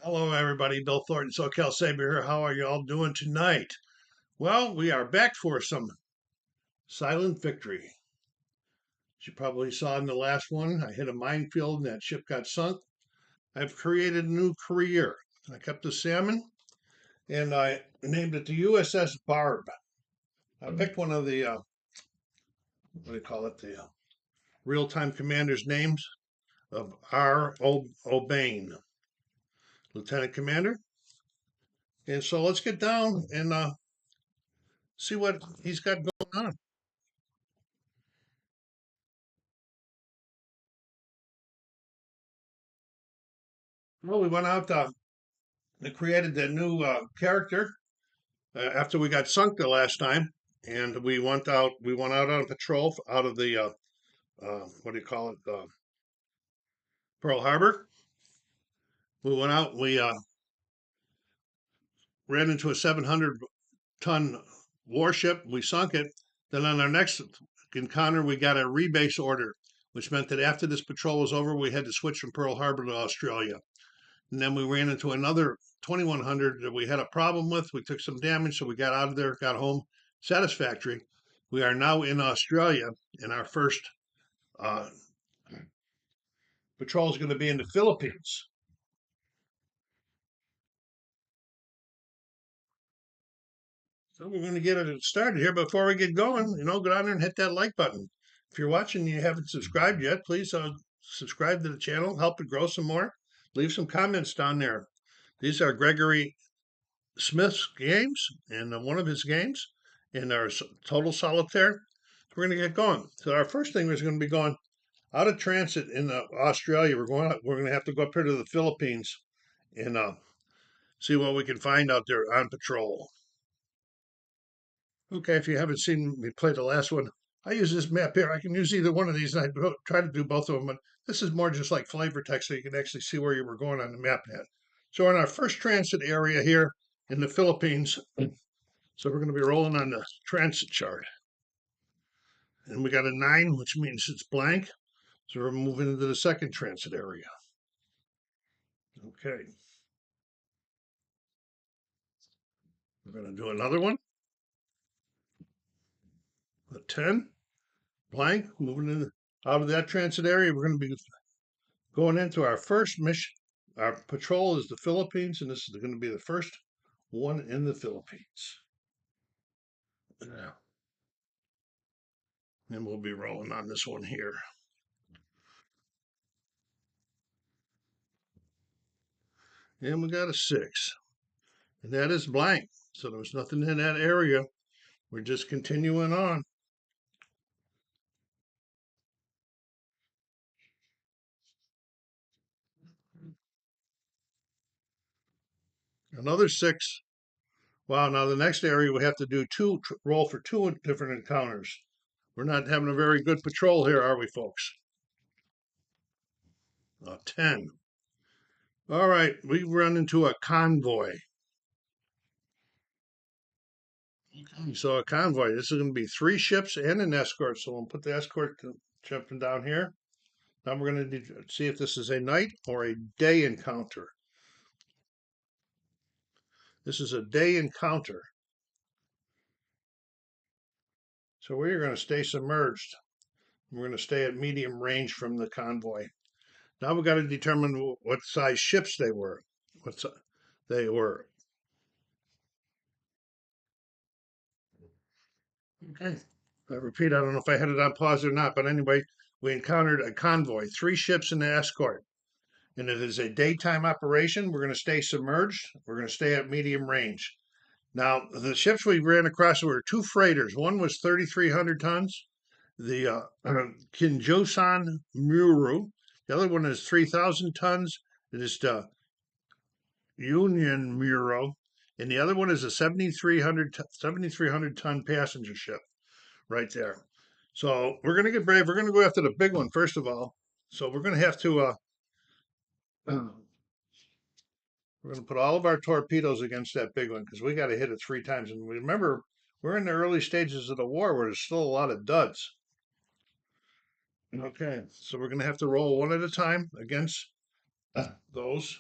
Hello, everybody. Bill Thornton, SoCal Saber here. How are you all doing tonight? Well, we are back for some silent victory. As you probably saw in the last one, I hit a minefield and that ship got sunk. I've created a new career. I kept the salmon and I named it the USS Barb. I picked one of the, what do you call it, the real-time commander's names of R. O'Bain, Lieutenant Commander. And so let's get down and see what he's got going on. Well, we went out and created that new character after we got sunk the last time, and we went out. We went out on patrol out of the what do you call it, Pearl Harbor. We went out. We ran into a 700-ton warship. We sunk it. Then on our next encounter, we got a rebase order, which meant that after this patrol was over, we had to switch from Pearl Harbor to Australia. And then we ran into another 2100 that we had a problem with. We took some damage, so we got out of there, got home satisfactory. We are now in Australia, and our first uh, patrol is going to be in the Philippines. So we're going to get it started here. Before we get going, go down there and hit that like button. If you're watching and you haven't subscribed yet, please subscribe to the channel, help it grow some more. Leave some comments down there. These are Gregory Smith's games and one of his games in our total solitaire. We're going to get going. So our first thing is going to be going out of transit in Australia. We're going to have to go up here to the Philippines and see what we can find out there on patrol. Okay, if you haven't seen me play the last one, I use this map here. I can use either one of these, and I try to do both of them. But this is more just like flavor text, so you can actually see where you were going on the map net. So we're in our first transit area here in the Philippines. So we're going to be rolling on the transit chart. And we got a 9, which means it's blank. So we're moving into the second transit area. Okay. We're going to do another one. A 10, blank, moving out of that transit area. We're going to be going into our first mission. Our patrol is the Philippines, and this is going to be the first one in the Philippines. Yeah. And we'll be rolling on this one here. And we got a 6. And that is blank. So there's nothing in that area. We're just continuing on. Another 6. Wow, now the next area we have to do roll for 2 different encounters. We're not having a very good patrol here, are we, folks? 10. All right, we run into a convoy. So a convoy, this is going to be 3 ships and an escort. So we'll put the escort jumping down here. Now we're going to see if this is a night or a day encounter. This is a day encounter. So we're going to stay submerged. We're going to stay at medium range from the convoy. Now we've got to determine what size ships they were. They were. Okay. I repeat, I don't know if I had it on pause or not, but anyway, we encountered a convoy, 3 ships and an escort. And it is a daytime operation. We're going to stay submerged. We're going to stay at medium range. Now, the ships we ran across were 2 freighters. One was 3,300 tons, the Kinjosan Muru. The other one is 3,000 tons. It is the Union Muro. And the other one is a 7,300 ton passenger ship right there. So we're going to get brave. We're going to go after the big one, first of all. So we're going to have to we're going to put all of our torpedoes against that big one because we got to hit it 3 times. And remember, we're in the early stages of the war where there's still a lot of duds. Okay, so we're going to have to roll one at a time against those.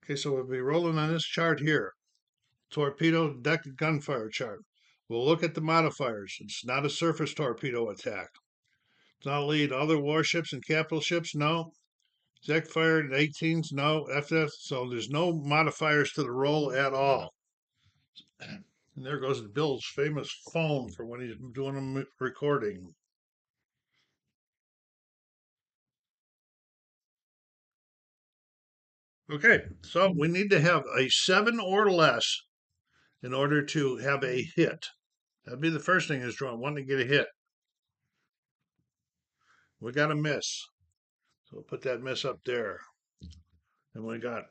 Okay, so we'll be rolling on this chart here. Torpedo deck gunfire chart. We'll look at the modifiers. It's not a surface torpedo attack. It's not lead other warships and capital ships, no. Deck fired 18s, no. FF, so there's no modifiers to the roll at all. And there goes Bill's famous phone for when he's doing a recording. Okay, so we need to have a 7 or less in order to have a hit. That'd be the first thing is want to get a hit. We got a miss. So we'll put that miss up there. And we got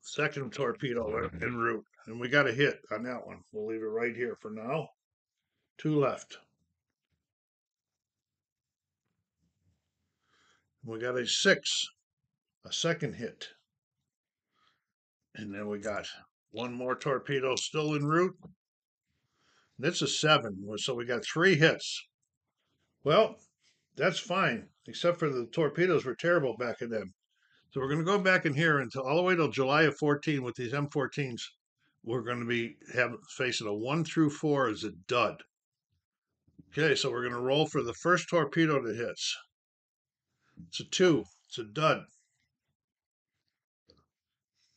second torpedo en route. And we got a hit on that one. We'll leave it right here for now. 2 left. We got a 6, a second hit. And then we got one more torpedo still en route. And it's a 7. So we got 3 hits. Well, that's fine, except for the torpedoes were terrible back in them. So we're going to go back in here until all the way till July of 14 with these M14s. We're going to be facing a 1 through 4 as a dud. Okay, so we're going to roll for the first torpedo that hits. It's a 2. It's a dud.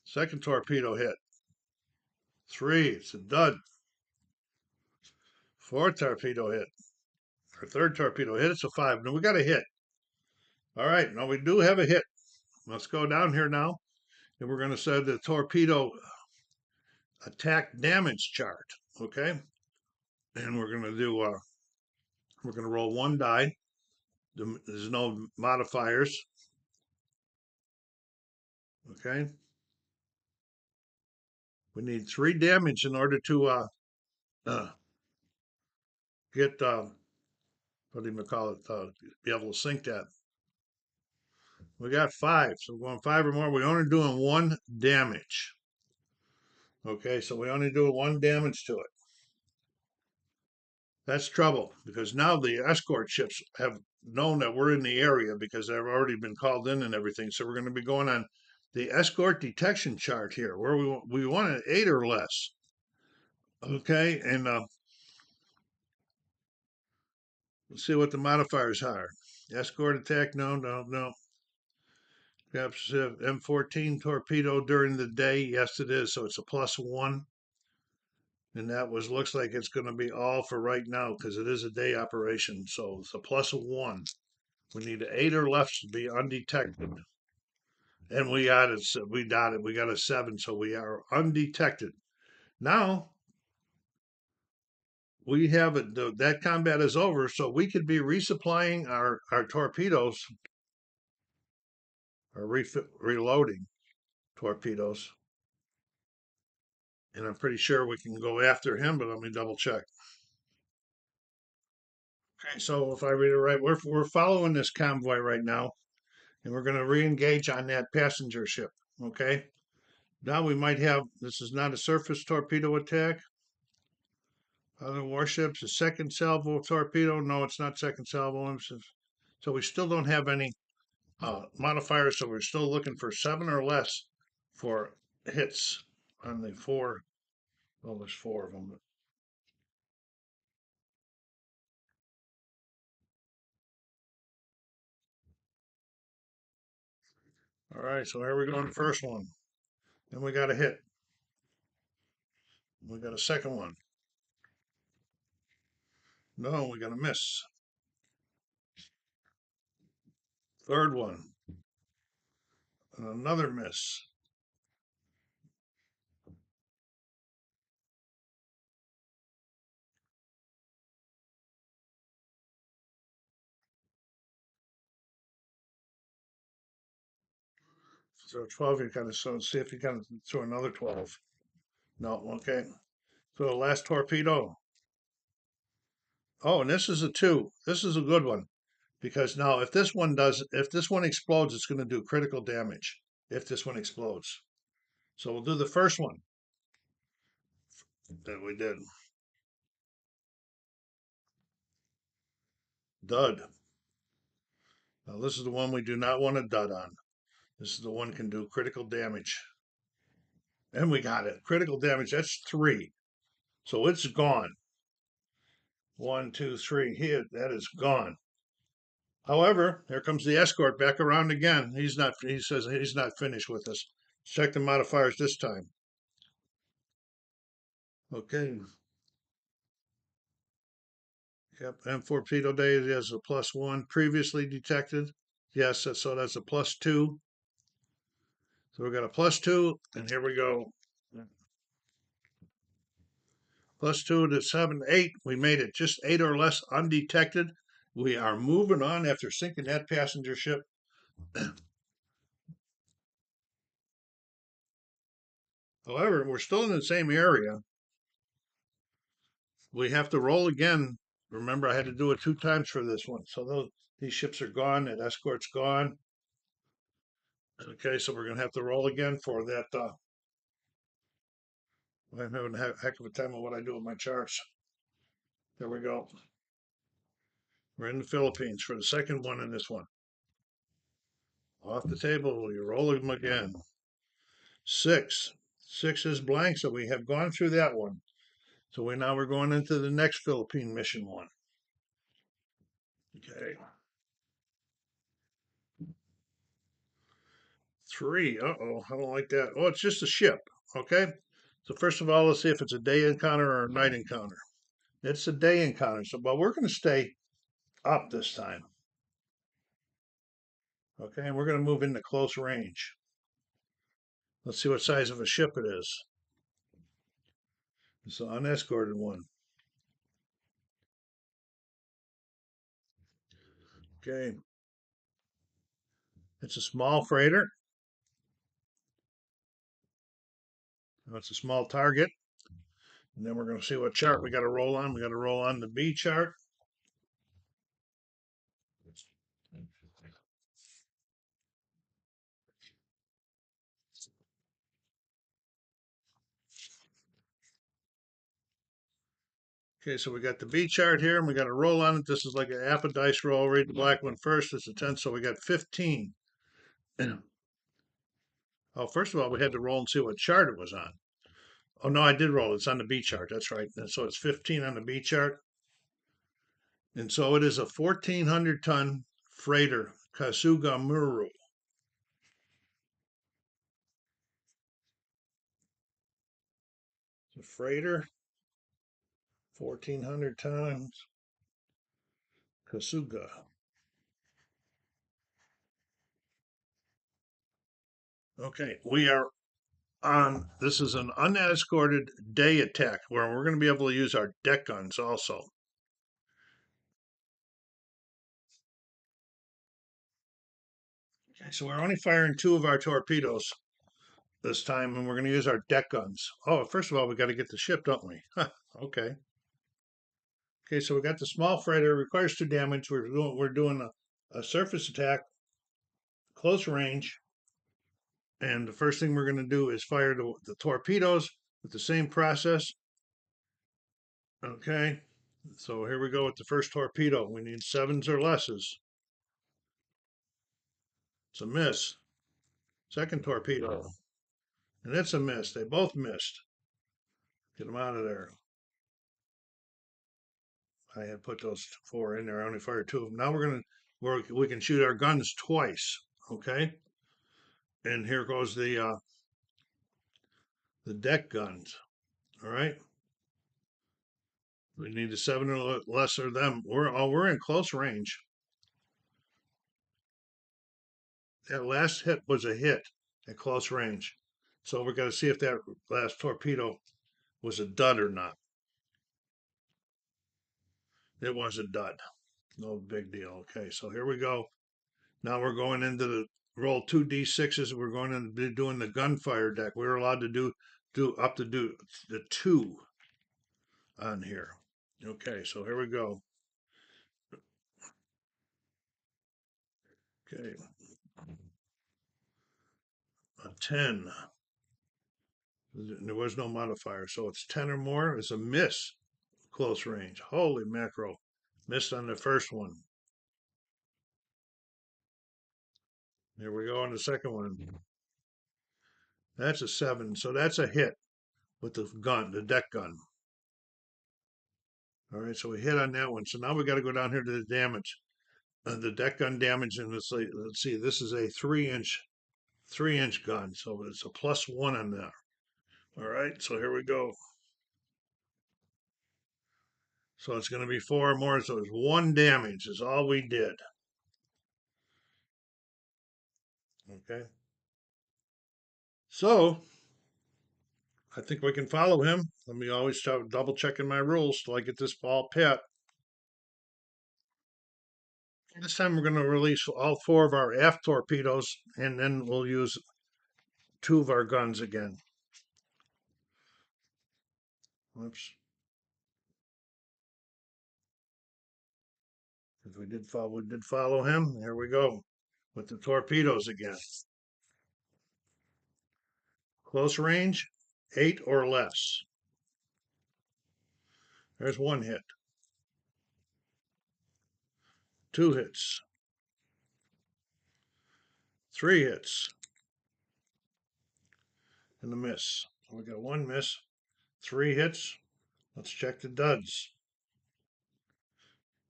Second torpedo hit. 3. It's a dud. Fourth torpedo hit. Our third torpedo hit. It's a 5. Now we got a hit. All right, now we do have a hit. Let's go down here now, and we're going to set the torpedo attack damage chart. Okay, and we're going to do we're going to roll 1 die. There's no modifiers. Okay, we need 3 damage in order to get what do you call it? Be able to sink that. We got 5, so we're going 5 or more. We're only doing 1 damage. Okay, so we only do 1 damage to it. That's trouble because now the escort ships have known that we're in the area because they've already been called in and everything. So we're going to be going on the escort detection chart here, where we want an 8 or less. Okay, and let's see what the modifiers are. Escort attack, no, no, no. Perhaps M14 torpedo during the day, yes it is. So it's a +1. And that looks like it's going to be all for right now because it is a day operation. So it's a +1. We need an 8 or less to be undetected. And we got it. We got it. We got a 7, so we are undetected. Now we have it. That combat is over, so we could be resupplying our torpedoes, or reloading torpedoes. And I'm pretty sure we can go after him, but let me double check. Okay, so if I read it right, we're following this convoy right now, and we're going to re-engage on that passenger ship. Okay. Now we might have. This is not a surface torpedo attack. Other warships, a second salvo torpedo. No, it's not second salvo. So we still don't have any modifiers. So we're still looking for 7 or less for hits on the 4. Well, there's 4 of them. All right, so here we go on the first one. Then we got a hit. We got a second one. No, we got a miss. Third one. And another miss. So 12, you kind of see if you kind of throw another 12. No, okay. So the last torpedo. Oh, and this is a 2. This is a good one because now if this one explodes, it's going to do critical damage if this one explodes. So we'll do the first one that we did. Dud. Now this is the one we do not want to dud on. This is the one can do critical damage. And we got it. Critical damage, that's 3. So it's gone. 1, 2, 3. Here, that is gone. However, here comes the escort back around again. He says he's not finished with us. Check the modifiers this time. Okay. Yep. And for torpedo day, it has a +1 previously detected. Yes, so that's a +2. So we got a +2, and here we go. +2 to 7, 8. We made it just 8 or less undetected. We are moving on after sinking that passenger ship. However, we're still in the same area. We have to roll again. Remember, I had to do it 2 times for this one. So these ships are gone. That escort's gone. Okay, so we're going to have to roll again for that. I'm having a heck of a time with what I do with my charts. There we go. We're in the Philippines for the second one in this one. Off the table, you roll them again. 6. 6 is blank, so we have gone through that one. So we're going into the next Philippine mission one. Okay. 3. Uh-oh, I don't like that. Oh, it's just a ship. Okay. So first of all, let's see if it's a day encounter or a night encounter. It's a day encounter. So, but we're going to stay up this time. Okay, and we're going to move into close range. Let's see what size of a ship it is. It's an unescorted one. Okay. It's a small freighter. It's a small target. And then we're going to see what chart we got to roll on. We got to roll on the B chart. Okay, so we got the B chart here, and we got to roll on it. This is like an apple dice roll. Read the black one first. It's a 10, so we got 15. Oh, first of all, we had to roll and see what chart it was on. Oh, no, I did roll. It's on the B chart. That's right. And so it's 15 on the B chart. And so it is a 1,400-ton freighter, Kasuga Muru. It's a freighter, 1,400 tons, Kasuga. Okay, we are on, this is an unescorted day attack where we're going to be able to use our deck guns also. Okay, so we're only firing 2 of our torpedoes this time, and we're going to use our deck guns. Oh, first of all, we got to get the ship, don't we? Okay. Okay, so we got the small freighter, requires 2 damage. We're doing a surface attack, close range, and the first thing we're going to do is fire the torpedoes with the same process. Okay, so here we go with the first torpedo. We need 7s or lesses. It's a miss. Second torpedo, and it's a miss. They both missed. Get them out of there. I had put those 4 in there. I only fired 2 of them. Now we can shoot our guns twice. Okay, and here goes the deck guns. All right. We need a 7 or less of them. We're in close range. That last hit was a hit at close range. So we're going to see if that last torpedo was a dud or not. It was a dud. No big deal. Okay, so here we go. Now we're going into the roll 2d6s. We're going to be doing the gunfire deck. We're allowed to do the 2 on here. Okay, so here we go. Okay, a 10. There was no modifier, so it's 10 or more. It's a miss. Close range. Holy mackerel. Missed on the first one. Here we go on the second one. That's a 7. So that's a hit with the gun, the deck gun. All right, so we hit on that one. So now we got to go down here to the damage, the deck gun damage, and let's see, this is a 3-inch gun, so it's a +1 on there. All right, so here we go. So it's going to be 4 more. So it's 1 damage is all we did. Okay. So I think we can follow him. Let me always double checking my rules till I get this ball pit. This time we're going to release all 4 of our aft torpedoes, and then we'll use 2 of our guns again. Whoops. Because we did follow him. Here we go with the torpedoes again. Close range, 8 or less. There's 1 hit. 2 hits. 3 hits. And a miss. So we got 1 miss. 3 hits. Let's check the duds.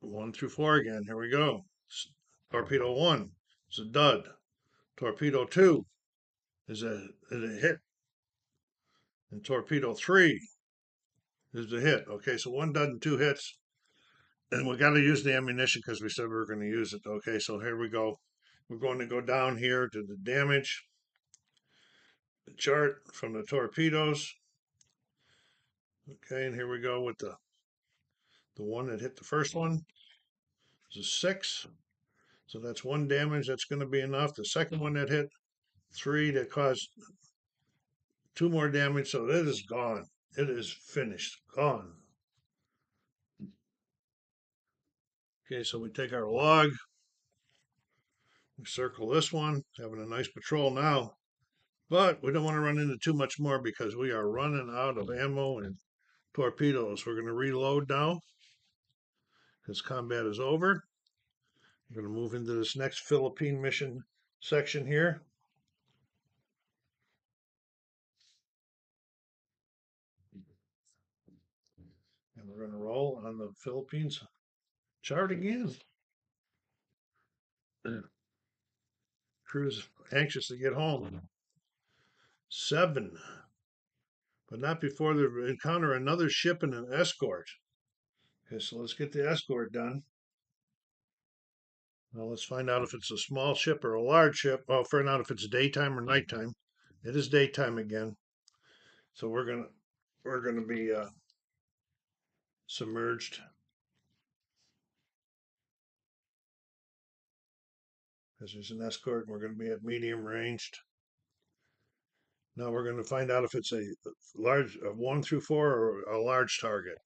1 through 4 again. Here we go. Torpedo 1 is a dud. Torpedo 2 is a hit. And torpedo 3 is a hit. Okay, so 1 dud and 2 hits. And we got to use the ammunition because we said we were going to use it. Okay, so here we go. We're going to go down here to the damage, the chart from the torpedoes. Okay, and here we go with the one that hit the first one. It's a 6. So that's 1 damage. That's going to be enough. The second one that hit 3 that caused 2 more damage. So it is gone. It is finished. Gone. Okay, so we take our log. We circle this one. Having a nice patrol now. But we don't want to run into too much more because we are running out of ammo and torpedoes. We're going to reload now because combat is over. We're going to move into this next Philippine mission section here. And we're going to roll on the Philippines chart again. Crew's anxious to get home. 7. But not before they encounter another ship and an escort. Okay, so let's get the escort done. Well, let's find out if it's a small ship or a large ship. Well, find out if it's daytime or nighttime. It is daytime again. So we're gonna be submerged. Because there's an escort, and we're going to be at medium ranged. Now we're going to find out if it's a large 1 through 4 or a large target.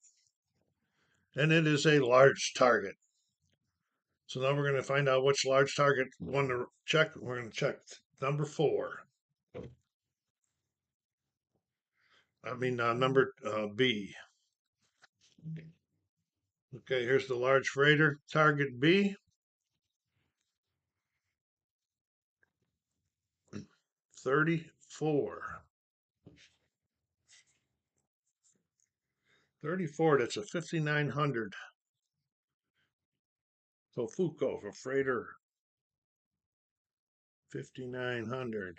And it is a large target. So now we're going to find out which large target one to check. We're going to check number 4. I mean, number B. Okay, here's the large freighter, target B. 34. 34, that's a 5900. Tofuko for freighter. 5900.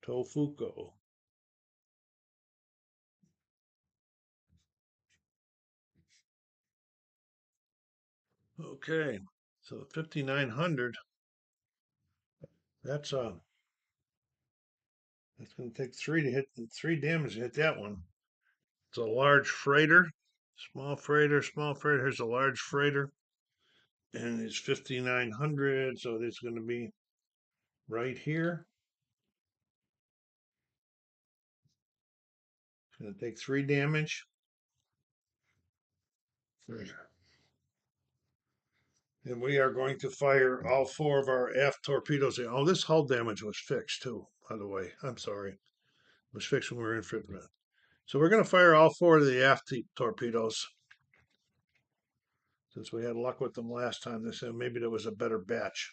Tofuko. Okay, so 5900. That's that's going to take 3 damage to hit that one. It's a large freighter, small freighter, small freighter. Here's a large freighter, and it's 5900, so it's going to be right here. It's going to take 3 damage. And we are going to fire all 4 of our aft torpedoes. Oh, this hull damage was fixed too, by the way. I'm sorry. It was fixed when we were in front. So we're going to fire all 4 of the aft torpedoes. Since we had luck with them last time, they said maybe there was a better batch.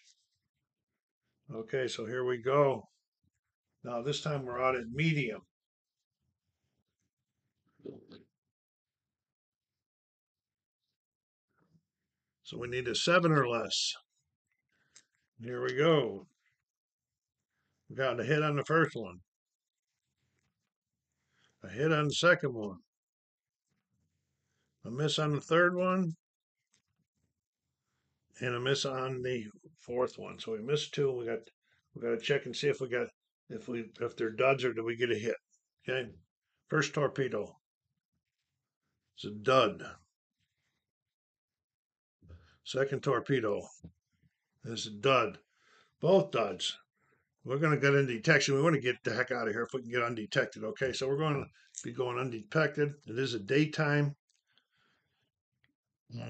Okay, so here we go. Now this time we're out at medium. So we need a 7 or less. Here we go. We got a hit on the first one, a hit on the second one, a miss on the third one, and a miss on the fourth one. So we missed two. We got to check and see if we got if they're duds or do we get a hit. Okay. First torpedo. It's a dud. Second torpedo is a dud. Both duds. We're going to get undetection. We want to get the heck out of here if we can get undetected. Okay, so we're going to be going undetected. It is a daytime.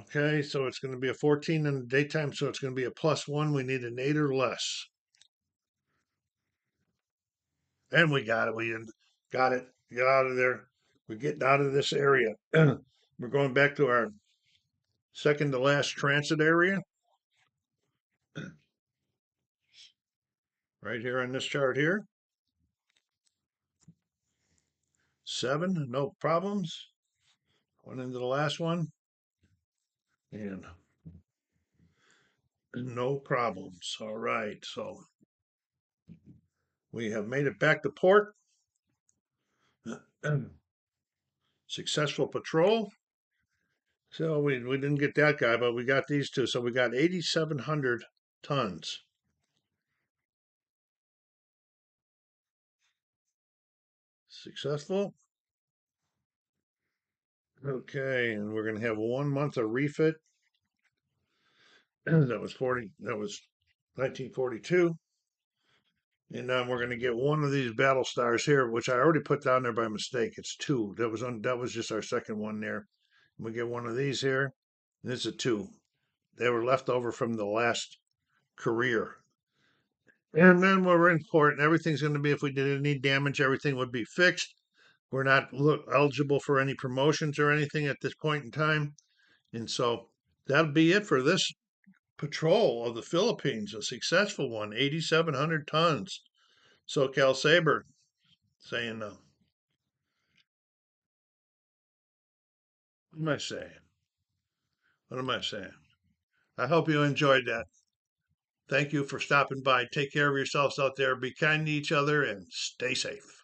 Okay, so it's going to be a 14 in the daytime, so it's going to be a +1. We need an 8 or less. And we got it. We got it. Get out of there. We're getting out of this area. We're going back to our second to last transit area. Right here on this chart here. 7, no problems. Went into the last one. And no problems. All right, so we have made it back to port. Successful patrol. So we didn't get that guy, but we got these two. So we got 8,700 tons. Successful. Okay, and we're going to have 1 month of refit. That was 1942. And then we're going to get one of these battle stars here, which I already put down there by mistake. It's 2. That was just our second one there. We get one of these here. And it's a 2. They were left over from the last career. And then we're in port, and everything's going to be, if we did any damage, everything would be fixed. We're not eligible for any promotions or anything at this point in time. And so that'll be it for this patrol of the Philippines, a successful one, 8,700 tons. SoCal Sabre saying, what am I saying? What am I saying? I hope you enjoyed that. Thank you for stopping by. Take care of yourselves out there. Be kind to each other and stay safe.